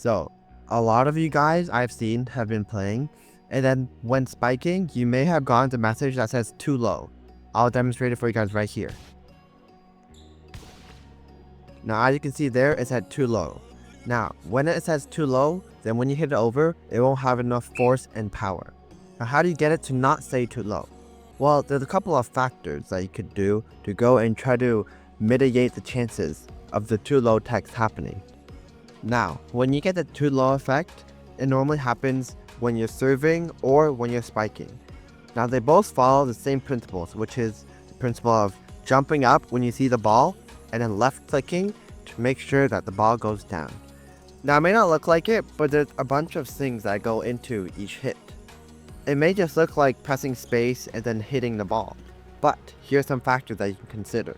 So, a lot of you guys I've seen have been playing, and then when spiking, you may have gotten the message that says too low. I'll demonstrate it for you guys right here. Now, as you can see there, it said too low. Now, when it says too low, then when you hit it over, it won't have enough force and power. Now, how do you get it to not say too low? Well, there's a couple of factors that you could do to go and try to mitigate the chances of the too low text happening. Now, when you get the too low effect, it normally happens when you're serving or when you're spiking. Now, they both follow the same principles, which is the principle of jumping up when you see the ball and then left clicking to make sure that the ball goes down. Now, it may not look like it, but there's a bunch of things that go into each hit. It may just look like pressing space and then hitting the ball, but here's some factors that you can consider.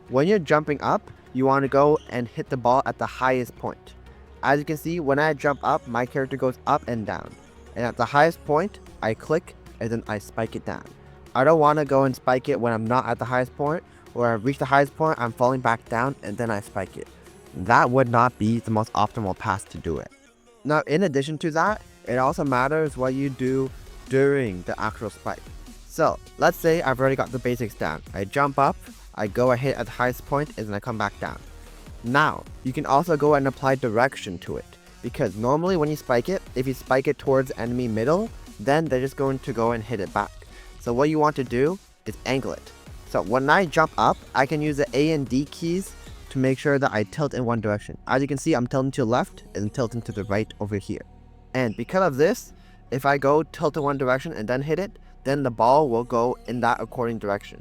When you're jumping up, you want to go and hit the ball at the highest point. As you can see, when I jump up, my character goes up and down. And at the highest point, I click and then I spike it down. I don't want to go and spike it when I'm not at the highest point, or I reach the highest point, I'm falling back down and then I spike it. That would not be the most optimal path to do it. Now, in addition to that, it also matters what you do during the actual spike. So, let's say I've already got the basics down. I jump up, I go and hit at the highest point, and then I come back down. Now, you can also go and apply direction to it, because normally when you spike it, if you spike it towards enemy middle, then they're just going to go and hit it back. So what you want to do is angle it. So when I jump up, I can use the A and D keys to make sure that I tilt in one direction. As you can see, I'm tilting to the left and tilting to the right over here. And because of this, if I go tilt in one direction and then hit it, then the ball will go in that according direction.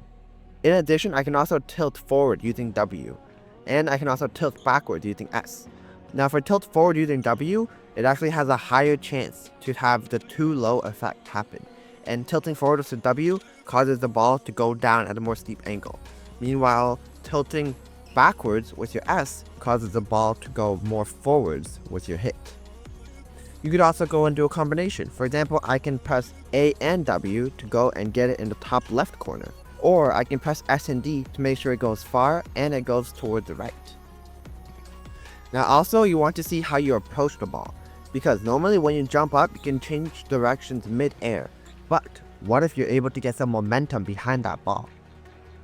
In addition, I can also tilt forward using W. And I can also tilt backwards using S. Now for tilt forward using W, it actually has a higher chance to have the too low effect happen. And tilting forward with the W causes the ball to go down at a more steep angle. Meanwhile, tilting backwards with your S causes the ball to go more forwards with your hit. You could also go and do a combination. For example, I can press A and W to go and get it in the top left corner. Or I can press S and D to make sure it goes far and it goes towards the right. Now also, you want to see how you approach the ball, because normally when you jump up, you can change directions mid-air. But what if you're able to get some momentum behind that ball?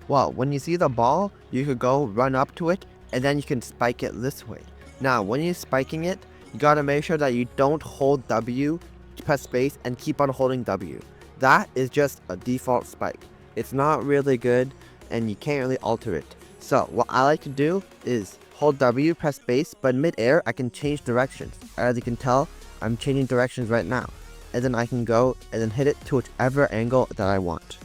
Well, when you see the ball, you could go run up to it and then you can spike it this way. Now, when you're spiking it, you gotta make sure that you don't hold W, press space, and keep on holding W. That is just a default spike. It's not really good and you can't really alter it. So what I like to do is hold W, press space, but mid-air I can change directions. As you can tell, I'm changing directions right now. And then I can go and then hit it to whichever angle that I want.